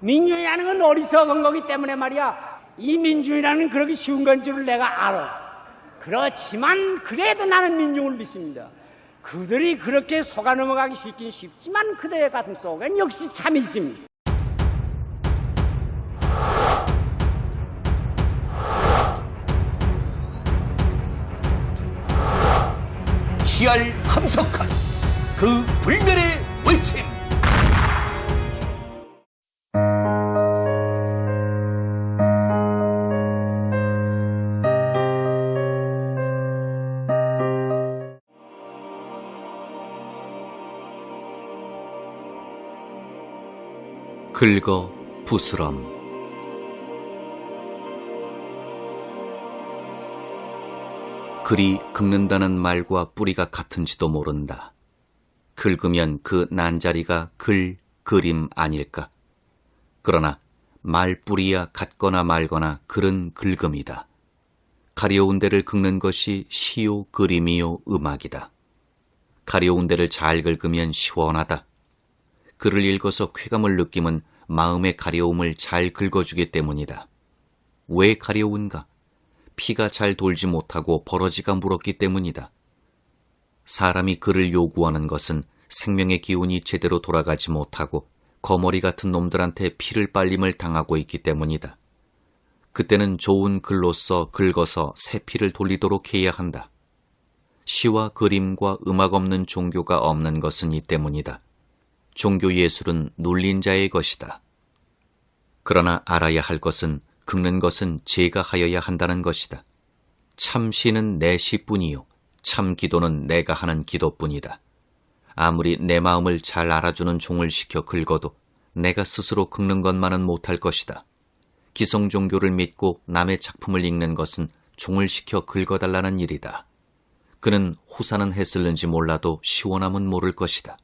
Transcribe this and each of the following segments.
민중이라는 건 어리석은 거기 때문에 말이야. 이 민중이라는 그렇게 쉬운 건 줄을 내가 알아. 그렇지만 그래도 나는 민중을 믿습니다. 그들이 그렇게 속아 넘어가기 쉽긴 쉽지만 그들의 가슴 속엔 역시 참이 있습니다. 시알 함석한 그 불멸의 외침. 긁어 부스럼. 글이 긁는다는 말과 뿌리가 같은지도 모른다. 긁으면 그 난자리가 그림 아닐까. 그러나 말뿌리야 같거나 말거나 글은 긁음이다. 가려운 데를 긁는 것이 시요 그림이요 음악이다. 가려운 데를 잘 긁으면 시원하다. 글을 읽어서 쾌감을 느낌은 마음의 가려움을 잘 긁어주기 때문이다. 왜 가려운가? 피가 잘 돌지 못하고 버러지가 물었기 때문이다. 사람이 글을 요구하는 것은 생명의 기운이 제대로 돌아가지 못하고 거머리 같은 놈들한테 피를 빨림을 당하고 있기 때문이다. 그때는 좋은 글로써 긁어서 새 피를 돌리도록 해야 한다. 시와 그림과 음악 없는 종교가 없는 것은 이 때문이다. 종교 예술은 눌린 자의 것이다. 그러나 알아야 할 것은 긁는 것은 제가 하여야 한다는 것이다. 참 시는 내 시뿐이요 참 기도는 내가 하는 기도뿐이다. 아무리 내 마음을 잘 알아주는 종을 시켜 긁어도 내가 스스로 긁는 것만은 못할 것이다. 기성 종교를 믿고 남의 작품을 읽는 것은 종을 시켜 긁어달라는 일이다. 그는 호사는 했을는지 몰라도 시원함은 모를 것이다.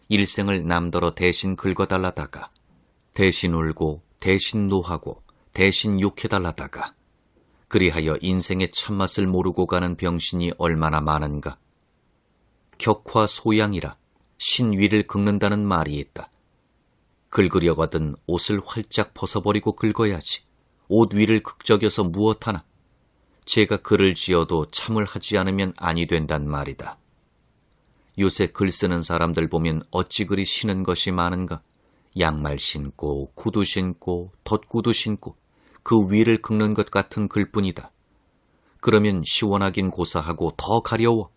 일생을 남더러 대신 긁어달라다가 대신 울고 대신 노하고 대신 욕해달라다가 그리하여 인생의 참맛을 모르고 가는 병신이 얼마나 많은가. 격화소양이라 신위를 긁는다는 말이 있다. 긁으려거든 옷을 활짝 벗어버리고 긁어야지. 옷 위를 극적여서 무엇하나. 제가 글을 지어도 참을 하지 않으면 아니 된단 말이다. 요새 글 쓰는 사람들 보면 어찌 그리 신은 것이 많은가. 양말 신고 구두 신고 덧구두 신고 그 위를 긁는 것 같은 글뿐이다. 그러면 시원하긴 고사하고 더 가려워.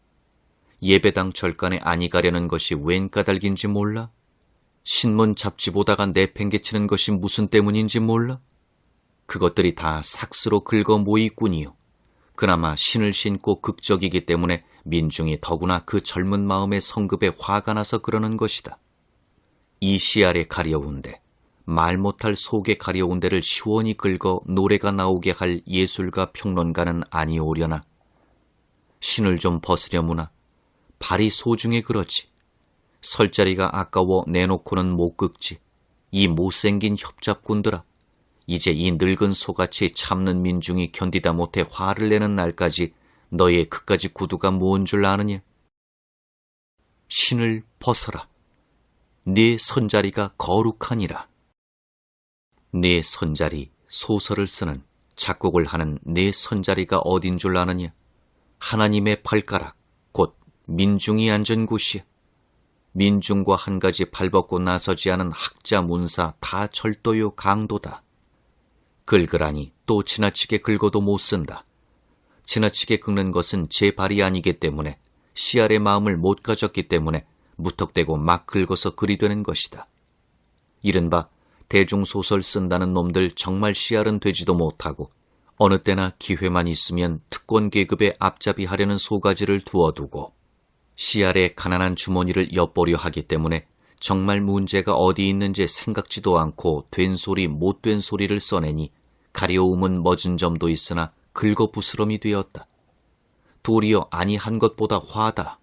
예배당 절간에 아니 가려는 것이 웬 까닭인지 몰라? 신문 잡지 보다가 내팽개치는 것이 무슨 때문인지 몰라? 그것들이 다 삭스로 긁어 모이꾼이요. 그나마 신을 신고 극적이기 때문에 민중이 더구나 그 젊은 마음의 성급에 화가 나서 그러는 것이다. 이 씨알에 가려운데 말 못할 속에 가려운 데를 시원히 긁어 노래가 나오게 할 예술가 평론가는 아니오려나. 신을 좀 벗으려무나. 발이 소중해 그렇지. 설 자리가 아까워 내놓고는 못 긁지. 이 못생긴 협잡꾼들아. 이제 이 늙은 소같이 참는 민중이 견디다 못해 화를 내는 날까지 너의 그까지 구두가 뭔 줄 아느냐. 신을 벗어라. 네 선자리가 거룩하니라. 네 선자리, 소설을 쓰는, 작곡을 하는 네 선자리가 어딘 줄 아느냐. 하나님의 발가락, 곧 민중이 앉은 곳이야. 민중과 한 가지 발벗고 나서지 않은 학자 문사 다 절도요 강도다. 긁으라니 또 지나치게 긁어도 못 쓴다. 지나치게 긁는 것은 제 발이 아니기 때문에 씨알의 마음을 못 가졌기 때문에 무턱대고 막 긁어서 글이 되는 것이다. 이른바 대중소설 쓴다는 놈들 정말 씨알은 되지도 못하고 어느 때나 기회만 있으면 특권 계급에 앞잡이 하려는 소가지를 두어두고 씨알의 가난한 주머니를 엿보려 하기 때문에 정말 문제가 어디 있는지 생각지도 않고 된 소리 못된 소리를 써내니 가려움은 멎은 점도 있으나 긁어부스럼이 되었다. 도리어 아니한 것보다 화다.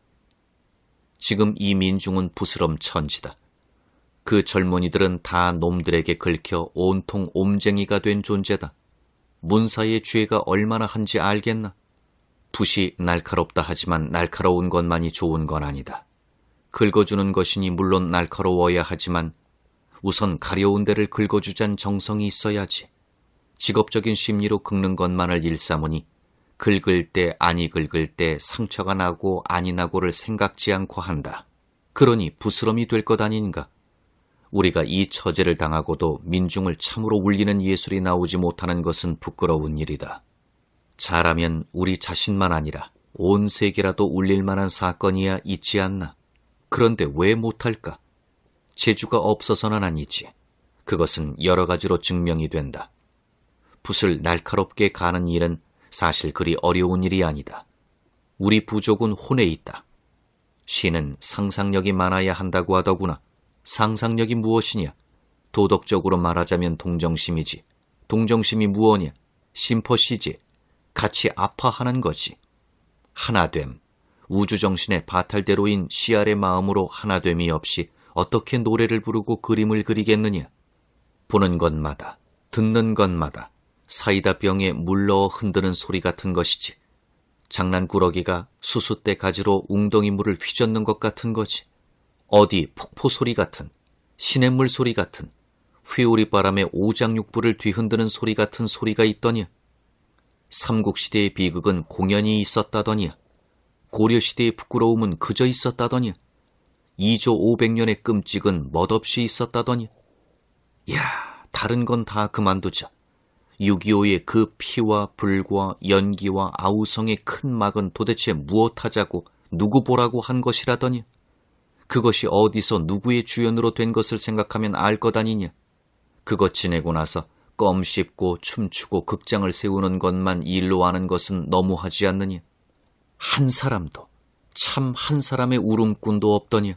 지금 이 민중은 부스럼 천지다. 그 젊은이들은 다 놈들에게 긁혀 온통 옴쟁이가 된 존재다. 문사의 죄가 얼마나 한지 알겠나? 붓이 날카롭다 하지만 날카로운 것만이 좋은 건 아니다. 긁어주는 것이니 물론 날카로워야 하지만 우선 가려운 데를 긁어주잔 정성이 있어야지. 직업적인 심리로 긁는 것만을 일삼으니 긁을 때 아니 긁을 때 상처가 나고 아니 나고를 생각지 않고 한다. 그러니 부스럼이 될 것 아닌가. 우리가 이 처제를 당하고도 민중을 참으로 울리는 예술이 나오지 못하는 것은 부끄러운 일이다. 잘하면 우리 자신만 아니라 온 세계라도 울릴 만한 사건이야 있지 않나. 그런데 왜 못할까? 재주가 없어서는 아니지. 그것은 여러 가지로 증명이 된다. 붓을 날카롭게 가는 일은 사실 그리 어려운 일이 아니다. 우리 부족은 혼에 있다. 시는 상상력이 많아야 한다고 하더구나. 상상력이 무엇이냐? 도덕적으로 말하자면 동정심이지. 동정심이 무엇이냐? 심퍼시지. 같이 아파하는 거지. 하나됨. 우주정신의 바탈대로인 씨알의 마음으로 하나됨이 없이 어떻게 노래를 부르고 그림을 그리겠느냐? 보는 것마다, 듣는 것마다 사이다 병에 물 넣어 흔드는 소리 같은 것이지. 장난꾸러기가 수숫대 가지로 웅덩이 물을 휘젓는 것 같은 거지. 어디 폭포 소리 같은, 시냇물 소리 같은, 회오리 바람에 오장육부를 뒤흔드는 소리 같은 소리가 있더냐. 삼국시대의 비극은 공연이 있었다더냐. 고려시대의 부끄러움은 그저 있었다더냐. 2조 500년의 끔찍은 멋없이 있었다더냐. 야, 다른 건 다 그만두자. 6.25의 그 피와 불과 연기와 아우성의 큰 막은 도대체 무엇하자고 누구 보라고 한 것이라더냐. 그것이 어디서 누구의 주연으로 된 것을 생각하면 알 것 아니냐. 그것 지내고 나서 껌 씹고 춤추고 극장을 세우는 것만 일로 아는 것은 너무하지 않느냐. 한 사람도, 참 한 사람의 울음꾼도 없더냐.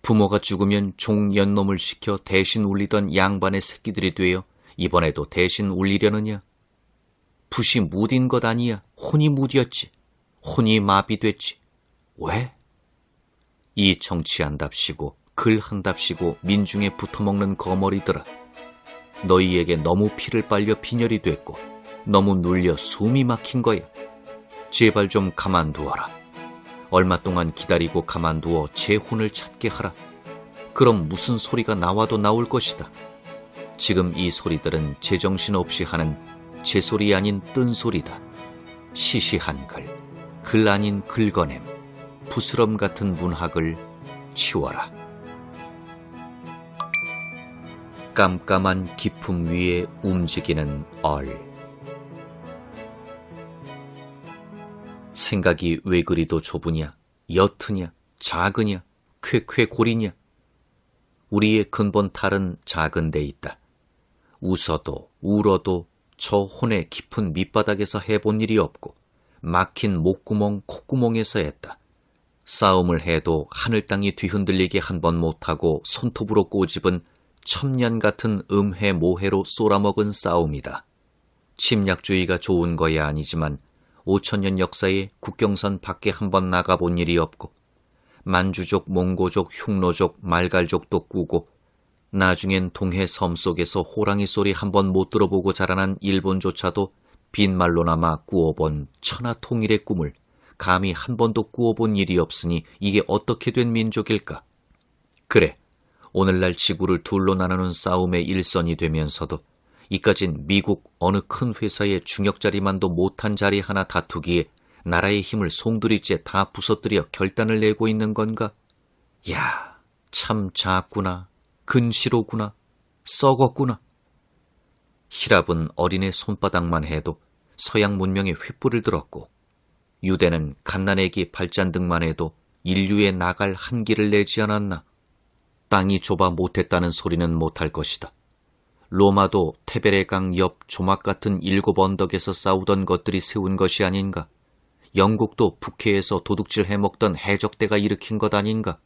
부모가 죽으면 종연놈을 시켜 대신 울리던 양반의 새끼들이 되어 이번에도 대신 울리려느냐. 붓이 무딘 것 아니야. 혼이 무디었지. 혼이 마비됐지. 왜? 이 정치한답시고 글한답시고 민중에 붙어먹는 거머리들아. 너희에게 너무 피를 빨려 빈혈이 됐고 너무 눌려 숨이 막힌 거야. 제발 좀 가만두어라. 얼마 동안 기다리고 가만두어 제 혼을 찾게 하라. 그럼 무슨 소리가 나와도 나올 것이다. 지금 이 소리들은 제정신 없이 하는 제 소리 아닌 뜬 소리다. 시시한 글, 글 아닌 긁어냄, 부스럼 같은 문학을 치워라. 깜깜한 기품 위에 움직이는 얼. 생각이 왜 그리도 좁으냐, 옅으냐, 작으냐, 쾌쾌고리냐. 우리의 근본 탈은 작은 데 있다. 웃어도 울어도 저 혼의 깊은 밑바닥에서 해본 일이 없고 막힌 목구멍 콧구멍에서 했다. 싸움을 해도 하늘 땅이 뒤흔들리게 한 번 못하고 손톱으로 꼬집은 첨년 같은 음해 모해로 쏘라먹은 싸움이다. 침략주의가 좋은 거야 아니지만 5천년 역사에 국경선 밖에 한 번 나가본 일이 없고 만주족, 몽고족, 흉노족, 말갈족도 꾸고 나중엔 동해 섬 속에서 호랑이 소리 한 번 못 들어보고 자라난 일본조차도 빈말로나마 꾸어본 천하통일의 꿈을 감히 한 번도 꾸어본 일이 없으니 이게 어떻게 된 민족일까? 그래, 오늘날 지구를 둘로 나누는 싸움의 일선이 되면서도 이까진 미국 어느 큰 회사의 중역자리만도 못한 자리 하나 다투기에 나라의 힘을 송두리째 다 부서뜨려 결단을 내고 있는 건가? 야, 참 작구나, 근시로구나, 썩었구나. 히랍은 어린애 손바닥만 해도 서양 문명의 횃불을 들었고 유대는 갓난애기 발잔등만 해도 인류에 나갈 한기를 내지 않았나. 땅이 좁아 못했다는 소리는 못할 것이다. 로마도 테베레강 옆 조막 같은 7 언덕에서 싸우던 것들이 세운 것이 아닌가. 영국도 북해에서 도둑질 해먹던 해적대가 일으킨 것 아닌가.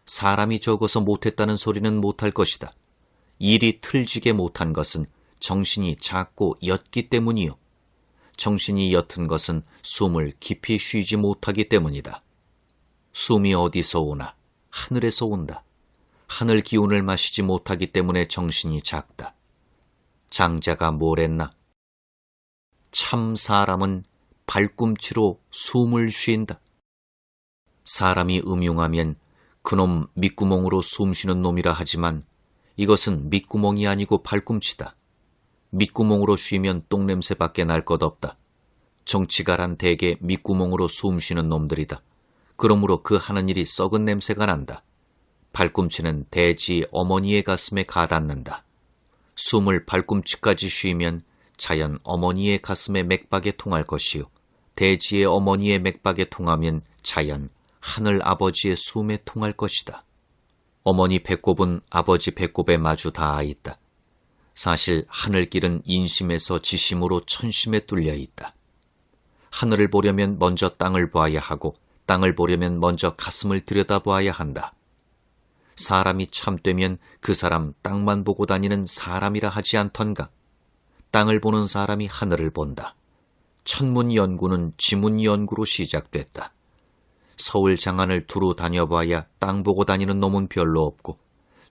사람이 적어서 못했다는 소리는 못할 것이다. 일이 틀지게 못한 것은 정신이 작고 옅기 때문이요. 정신이 옅은 것은 숨을 깊이 쉬지 못하기 때문이다. 숨이 어디서 오나? 하늘에서 온다. 하늘 기운을 마시지 못하기 때문에 정신이 작다. 장자가 뭘 했나? 참 사람은 발꿈치로 숨을 쉰다. 사람이 음흉하면 그놈 밑구멍으로 숨쉬는 놈이라 하지만 이것은 밑구멍이 아니고 발꿈치다. 밑구멍으로 쉬면 똥냄새밖에 날 것 없다. 정치가란 대개 밑구멍으로 숨 쉬는 놈들이다. 그러므로 그 하는 일이 썩은 냄새가 난다. 발꿈치는 대지 어머니의 가슴에 가닿는다. 숨을 발꿈치까지 쉬면 자연 어머니의 가슴의 맥박에 통할 것이요, 대지의 어머니의 맥박에 통하면 자연 하늘 아버지의 숨에 통할 것이다. 어머니 배꼽은 아버지 배꼽에 마주 닿아 있다. 사실 하늘길은 인심에서 지심으로 천심에 뚫려 있다. 하늘을 보려면 먼저 땅을 봐야 하고, 땅을 보려면 먼저 가슴을 들여다보아야 한다. 사람이 참되면 그 사람 땅만 보고 다니는 사람이라 하지 않던가. 땅을 보는 사람이 하늘을 본다. 천문 연구는 지문 연구로 시작됐다. 서울 장안을 두루 다녀봐야 땅 보고 다니는 놈은 별로 없고,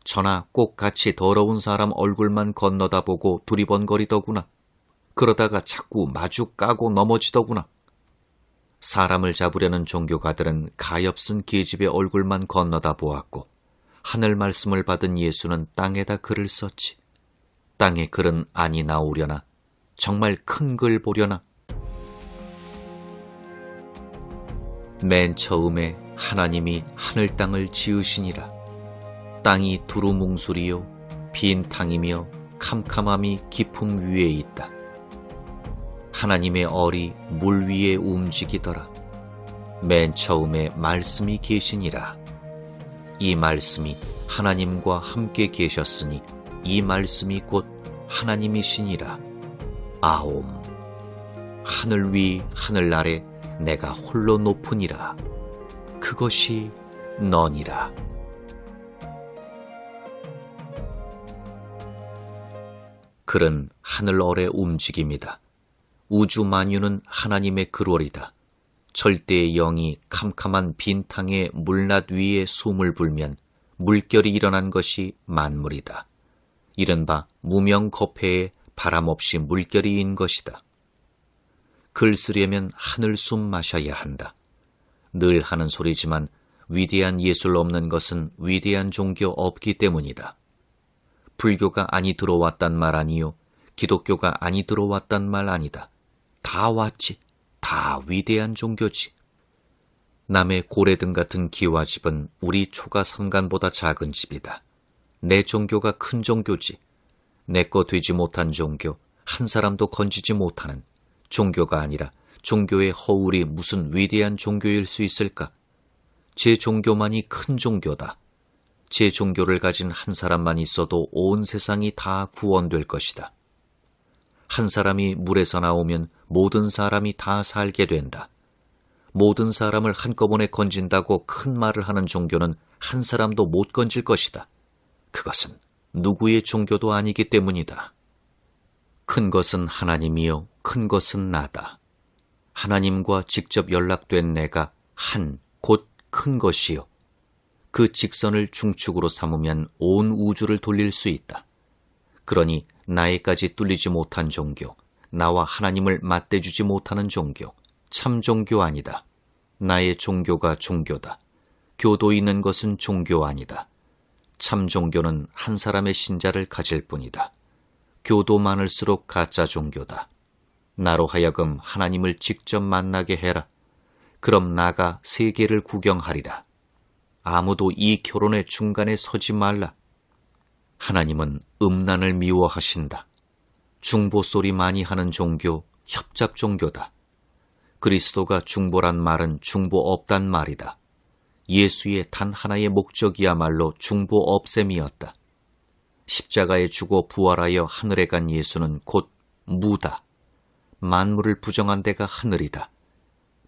저나 꼭 같이 더러운 사람 얼굴만 건너다 보고 두리번거리더구나. 그러다가 자꾸 마주 까고 넘어지더구나. 사람을 잡으려는 종교가들은 가엾은 계집의 얼굴만 건너다 보았고, 하늘 말씀을 받은 예수는 땅에다 글을 썼지. 땅에 글은 아니 나오려나, 정말 큰 글 보려나. 맨 처음에 하나님이 하늘 땅을 지으시니라. 땅이 두루뭉술이요 빈 탕이며 캄캄함이 깊음 위에 있다. 하나님의 얼이 물 위에 움직이더라. 맨 처음에 말씀이 계시니라. 이 말씀이 하나님과 함께 계셨으니 이 말씀이 곧 하나님이시니라. 아옴. 하늘 위 하늘 아래 내가 홀로 높으니라. 그것이 너니라. 글은 하늘 얼의 움직임이다. 우주 만유는 하나님의 글월이다. 절대의 영이 캄캄한 빈 탕의 물낫 위에 숨을 불면 물결이 일어난 것이 만물이다. 이른바 무명거패에 바람 없이 물결이 인 것이다. 글 쓰려면 하늘 숨 마셔야 한다. 늘 하는 소리지만 위대한 예술 없는 것은 위대한 종교 없기 때문이다. 불교가 아니 들어왔단 말 아니요, 기독교가 아니 들어왔단 말 아니다. 다 왔지. 다 위대한 종교지. 남의 고래등 같은 기와집은 우리 초가 선간보다 작은 집이다. 내 종교가 큰 종교지. 내 거 되지 못한 종교, 한 사람도 건지지 못하는 종교가 아니라 종교의 허울이 무슨 위대한 종교일 수 있을까? 제 종교만이 큰 종교다. 제 종교를 가진 한 사람만 있어도 온 세상이 다 구원될 것이다. 한 사람이 물에서 나오면 모든 사람이 다 살게 된다. 모든 사람을 한꺼번에 건진다고 큰 말을 하는 종교는 한 사람도 못 건질 것이다. 그것은 누구의 종교도 아니기 때문이다. 큰 것은 하나님이요, 큰 것은 나다. 하나님과 직접 연락된 내가 곧 큰 것이요. 그 직선을 중축으로 삼으면 온 우주를 돌릴 수 있다. 그러니 나에까지 뚫리지 못한 종교, 나와 하나님을 맞대주지 못하는 종교, 참 종교 아니다. 나의 종교가 종교다. 교도 있는 것은 종교 아니다. 참 종교는 한 사람의 신자를 가질 뿐이다. 교도 많을수록 가짜 종교다. 나로 하여금 하나님을 직접 만나게 해라. 그럼 나가 세계를 구경하리라. 아무도 이 결혼의 중간에 서지 말라. 하나님은 음란을 미워하신다. 중보소리 많이 하는 종교, 협잡 종교다. 그리스도가 중보란 말은 중보 없단 말이다. 예수의 단 하나의 목적이야말로 중보 없앰이었다. 십자가에 죽어 부활하여 하늘에 간 예수는 곧 무다. 만물을 부정한 데가 하늘이다.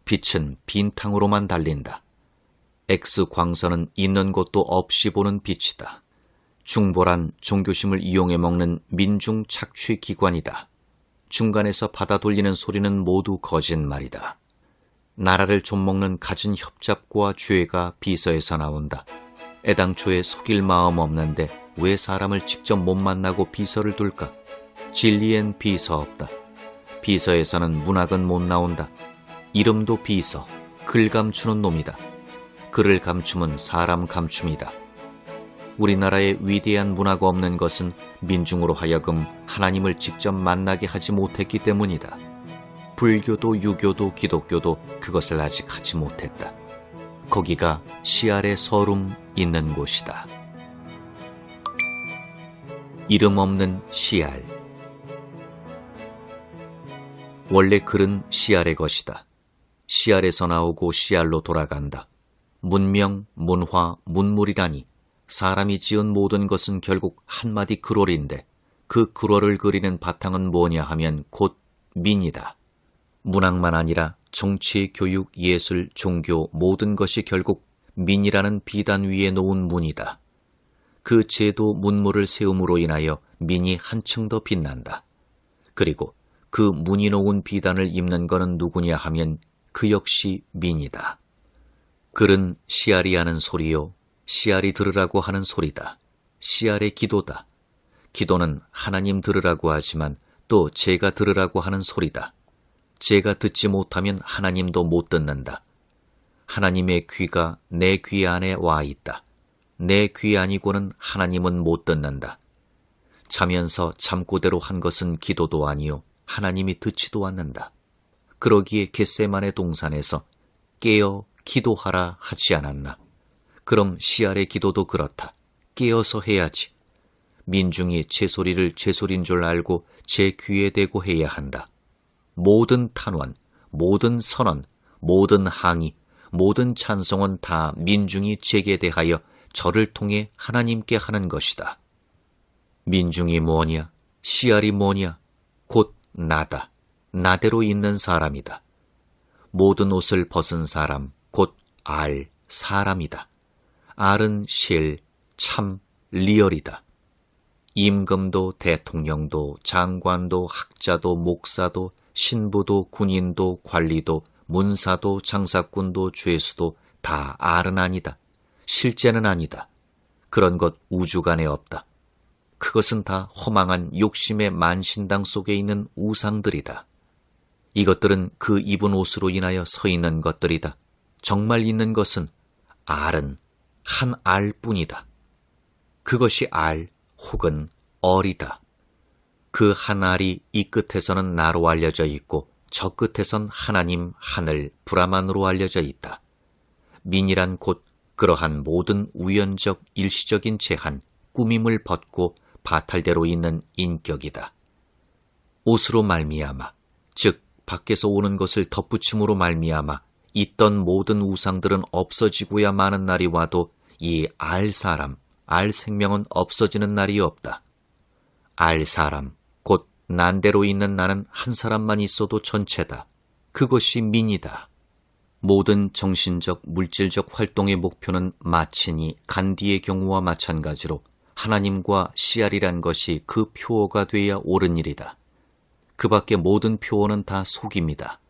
빛은 빈 탕으로만 달린다. X광선은 있는 곳도 없이 보는 빛이다. 중보란 종교심을 이용해 먹는 민중 착취 기관이다. 중간에서 받아 돌리는 소리는 모두 거짓말이다. 나라를 좀먹는 갖은 협잡과 죄가 비서에서 나온다. 애당초에 속일 마음 없는데 왜 사람을 직접 못 만나고 비서를 둘까? 진리엔 비서 없다. 비서에서는 문학은 못 나온다. 이름도 비서, 글 감추는 놈이다. 글을 감춤은 사람 감춤이다. 우리나라에 위대한 문화가 없는 것은 민중으로 하여금 하나님을 직접 만나게 하지 못했기 때문이다. 불교도 유교도 기독교도 그것을 아직 하지 못했다. 거기가 시알의 서름 있는 곳이다. 이름 없는 시알. 원래 글은 시알의 것이다. 시알에서 나오고 시알로 돌아간다. 문명, 문화, 문물이라니 사람이 지은 모든 것은 결국 한마디 글월인데 그 글월을 그리는 바탕은 뭐냐 하면 곧 민이다. 문학만 아니라 정치, 교육, 예술, 종교 모든 것이 결국 민이라는 비단 위에 놓은 문이다. 그 제도 문물을 세움으로 인하여 민이 한층 더 빛난다. 그리고 그 문이 놓은 비단을 입는 것은 누구냐 하면 그 역시 민이다. 글은 시알이 하는 소리요, 시알이 들으라고 하는 소리다. 시알의 기도다. 기도는 하나님 들으라고 하지만 또 제가 들으라고 하는 소리다. 제가 듣지 못하면 하나님도 못 듣는다. 하나님의 귀가 내 귀 안에 와 있다. 내 귀 아니고는 하나님은 못 듣는다. 자면서 잠꼬대로 한 것은 기도도 아니요 하나님이 듣지도 않는다. 그러기에 겟세마네 동산에서 깨어 기도하라 하지 않았나. 그럼 시알의 기도도 그렇다. 깨어서 해야지. 민중이 제 소리를 제 소리인 줄 알고 제 귀에 대고 해야 한다. 모든 탄원, 모든 선언, 모든 항의, 모든 찬송은 다 민중이 제게 대하여 저를 통해 하나님께 하는 것이다. 민중이 뭐냐? 시알이 뭐냐? 곧 나다. 나대로 있는 사람이다. 모든 옷을 벗은 사람, 곧 사람이다. 알은 실, 참, 리얼이다. 임금도 대통령도 장관도 학자도 목사도 신부도 군인도 관리도 문사도 장사꾼도 죄수도 다 알은 아니다. 실제는 아니다. 그런 것 우주간에 없다. 그것은 다 허망한 욕심의 만신당 속에 있는 우상들이다. 이것들은 그 입은 옷으로 인하여 서 있는 것들이다. 정말 있는 것은 알은 한 알뿐이다. 그것이 알 혹은 얼이다. 그 한 알이 이 끝에서는 나로 알려져 있고 저 끝에선 하나님, 하늘, 브라만으로 알려져 있다. 민이란 곧 그러한 모든 우연적 일시적인 제한, 꾸밈을 벗고 바탈대로 있는 인격이다. 옷으로 말미암아, 즉 밖에서 오는 것을 덧붙임으로 말미암아 있던 모든 우상들은 없어지고야 마는 날이 와도 이 알 사람, 알 생명은 없어지는 날이 없다. 알 사람, 곧 난대로 있는 나는 한 사람만 있어도 전체다. 그것이 민이다. 모든 정신적, 물질적 활동의 목표는 마치니 간디의 경우와 마찬가지로 하나님과 시알이란 것이 그 표어가 돼야 옳은 일이다. 그 밖의 모든 표어는 다 속입니다.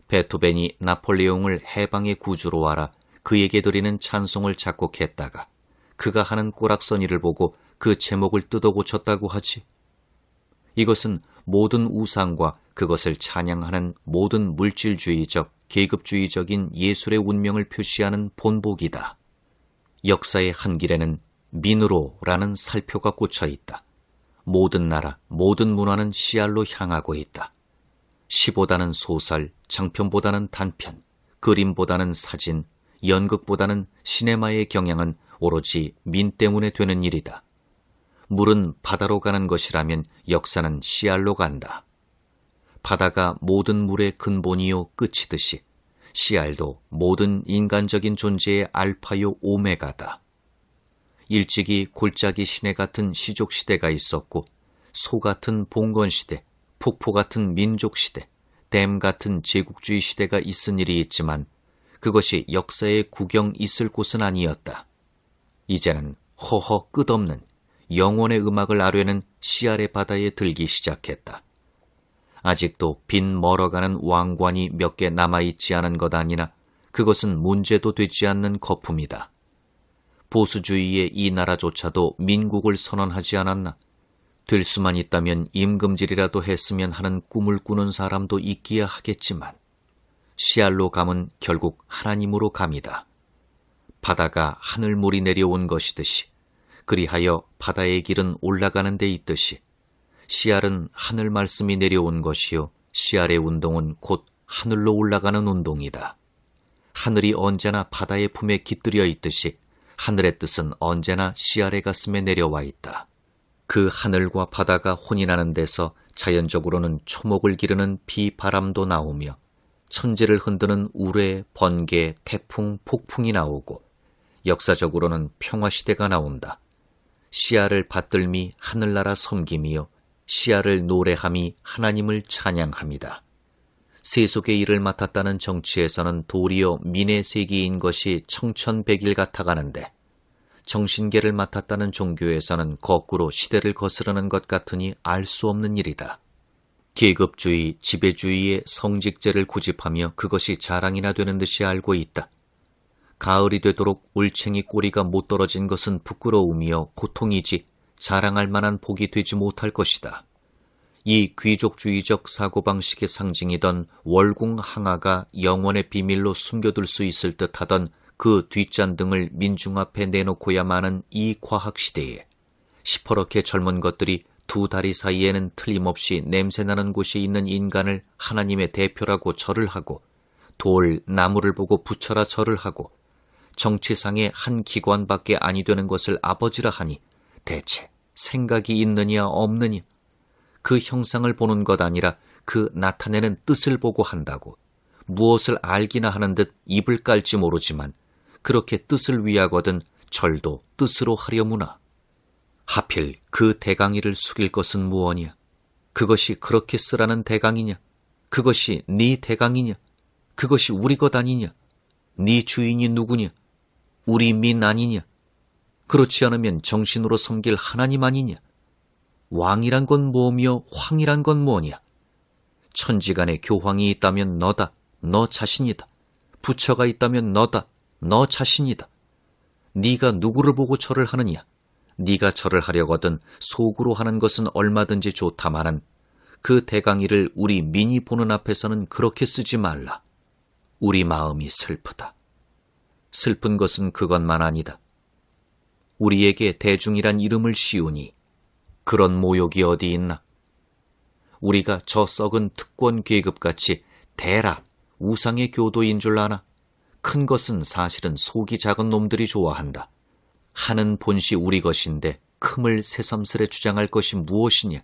베토벤이 나폴레옹을 해방의 구주로 알아 그에게 드리는 찬송을 작곡했다가 그가 하는 꼬락서니를 보고 그 제목을 뜯어 고쳤다고 하지. 이것은 모든 우상과 그것을 찬양하는 모든 물질주의적, 계급주의적인 예술의 운명을 표시하는 본보기다. 역사의 한 길에는 민으로라는 살표가 꽂혀 있다. 모든 나라, 모든 문화는 시알로 향하고 있다. 시보다는 소설, 장편보다는 단편, 그림보다는 사진, 연극보다는 시네마의 경향은 오로지 민 때문에 되는 일이다. 물은 바다로 가는 것이라면 역사는 시알로 간다. 바다가 모든 물의 근본이요 끝이듯이 시알도 모든 인간적인 존재의 알파요 오메가다. 일찍이 골짜기 시내 같은 시족시대가 있었고 소 같은 봉건시대, 폭포 같은 민족시대, 댐 같은 제국주의 시대가 있은 일이 있지만 그것이 역사의 구경 있을 곳은 아니었다. 이제는 허허 끝없는 영혼의 음악을 아뢰는 시알의 바다에 들기 시작했다. 아직도 빈 멀어가는 왕관이 몇 개 남아있지 않은 것 아니나 그것은 문제도 되지 않는 거품이다. 보수주의의 이 나라조차도 민국을 선언하지 않았나? 될 수만 있다면 임금질이라도 했으면 하는 꿈을 꾸는 사람도 있기야 하겠지만 시알로 감은 결국 하나님으로 감이다. 바다가 하늘물이 내려온 것이듯이 그리하여 바다의 길은 올라가는 데 있듯이 씨알은 하늘 말씀이 내려온 것이요 씨알의 운동은 곧 하늘로 올라가는 운동이다. 하늘이 언제나 바다의 품에 깃들여 있듯이 하늘의 뜻은 언제나 씨알의 가슴에 내려와 있다. 그 하늘과 바다가 혼인하는 데서 자연적으로는 초목을 기르는 비, 바람도 나오며 천지를 흔드는 우레, 번개, 태풍, 폭풍이 나오고 역사적으로는 평화시대가 나온다. 씨알을 받들미 하늘나라 섬김이요 씨알을 노래함이 하나님을 찬양합니다. 세속의 일을 맡았다는 정치에서는 도리어 민의세기인 것이 청천백일 같아가는데 정신계를 맡았다는 종교에서는 거꾸로 시대를 거스르는 것 같으니 알 수 없는 일이다. 계급주의, 지배주의의 성직제를 고집하며 그것이 자랑이나 되는 듯이 알고 있다. 가을이 되도록 올챙이 꼬리가 못 떨어진 것은 부끄러움이요 고통이지 자랑할 만한 복이 되지 못할 것이다. 이 귀족주의적 사고방식의 상징이던 월궁항아가 영원의 비밀로 숨겨둘 수 있을 듯하던 그 뒷잔등을 민중 앞에 내놓고야마는 이 과학시대에 시퍼렇게 젊은 것들이 두 다리 사이에는 틀림없이 냄새나는 곳이 있는 인간을 하나님의 대표라고 절을 하고 돌, 나무를 보고 부처라 절을 하고 정치상의 한 기관밖에 아니 되는 것을 아버지라 하니 대체 생각이 있느냐 없느냐, 그 형상을 보는 것 아니라 그 나타내는 뜻을 보고 한다고 무엇을 알기나 하는 듯 입을 깔지 모르지만 그렇게 뜻을 위하거든 절도 뜻으로 하려무나. 하필 그 대강이를 숙일 것은 무엇이냐? 그것이 그렇게 쓰라는 대강이냐? 그것이 네 대강이냐? 그것이 우리 것 아니냐? 네 주인이 누구냐? 우리 민 아니냐? 그렇지 않으면 정신으로 섬길 하나님 아니냐? 왕이란 건 뭐며 황이란 건 뭐냐? 천지간에 교황이 있다면 너다, 너 자신이다. 부처가 있다면 너다, 너 자신이다. 네가 누구를 보고 절을 하느냐? 네가 절을 하려거든 속으로 하는 것은 얼마든지 좋다마는 그 대강이를 우리 민이 보는 앞에서는 그렇게 쓰지 말라. 우리 마음이 슬프다. 슬픈 것은 그것만 아니다. 우리에게 대중이란 이름을 씌우니 그런 모욕이 어디 있나? 우리가 저 썩은 특권 계급같이 대라 우상의 교도인 줄 아나? 큰 것은 사실은 속이 작은 놈들이 좋아한다. 하는 본시 우리 것인데 큼을 새삼스레 주장할 것이 무엇이냐?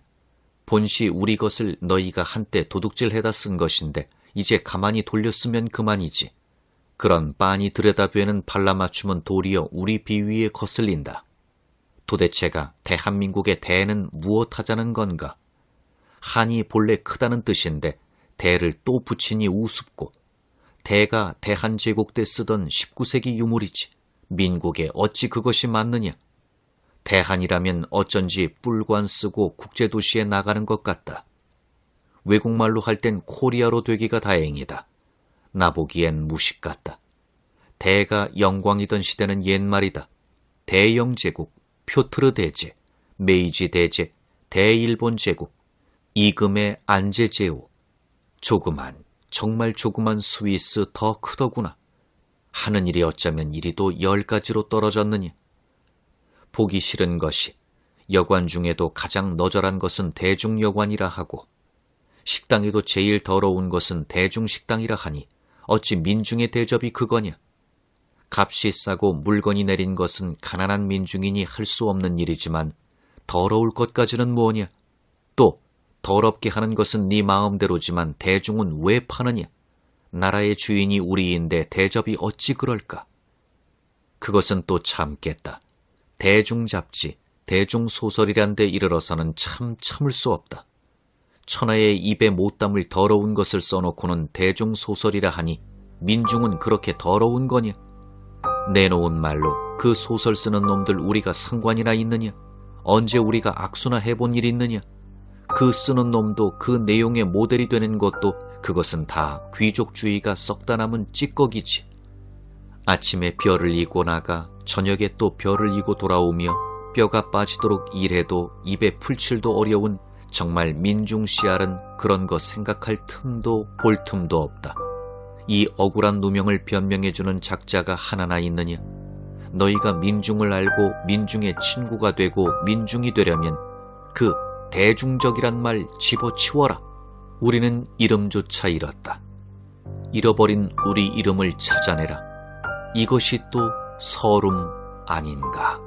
본시 우리 것을 너희가 한때 도둑질해다 쓴 것인데 이제 가만히 돌렸으면 그만이지. 그런 빤히 들여다보는 발라맞춤은 도리어 우리 비위에 거슬린다. 도대체가 대한민국의 대는 무엇하자는 건가? 한이 본래 크다는 뜻인데 대를 또 붙이니 우습고, 대가 대한제국 때 쓰던 19세기 유물이지 민국에 어찌 그것이 맞느냐? 대한이라면 어쩐지 뿔관 쓰고 국제도시에 나가는 것 같다. 외국말로 할 땐 코리아로 되기가 다행이다. 나보기엔 무식 같다. 대가 영광이던 시대는 옛말이다. 대영제국, 표트르 대제, 메이지 대제, 대일본 제국, 이금의 안제제오. 조그만, 정말 조그만 스위스 더 크더구나. 하는 일이 어쩌면 이리도 10가지로 떨어졌느냐. 보기 싫은 것이 여관 중에도 가장 너절한 것은 대중여관이라 하고 식당에도 제일 더러운 것은 대중식당이라 하니 어찌 민중의 대접이 그거냐. 값이 싸고 물건이 내린 것은 가난한 민중이니 할 수 없는 일이지만 더러울 것까지는 뭐냐. 또 더럽게 하는 것은 네 마음대로지만 대중은 왜 파느냐. 나라의 주인이 우리인데 대접이 어찌 그럴까. 그것은 또 참겠다. 대중잡지, 대중소설이란 데 이르러서는 참 참을 수 없다. 천하의 입에 못 담을 더러운 것을 써놓고는 대중소설이라 하니 민중은 그렇게 더러운 거냐. 내놓은 말로 그 소설 쓰는 놈들 우리가 상관이나 있느냐. 언제 우리가 악수나 해본 일 있느냐. 그 쓰는 놈도 그 내용의 모델이 되는 것도 그것은 다 귀족주의가 썩다 남은 찌꺼기지. 아침에 벼를 이고 나가 저녁에 또 벼를 이고 돌아오며 뼈가 빠지도록 일해도 입에 풀칠도 어려운 정말 민중 씨알은 그런 거 생각할 틈도 볼 틈도 없다. 이 억울한 누명을 변명해주는 작자가 하나나 있느냐. 너희가 민중을 알고 민중의 친구가 되고 민중이 되려면 그 대중적이란 말 집어치워라. 우리는 이름조차 잃었다. 잃어버린 우리 이름을 찾아내라. 이것이 또 서름 아닌가.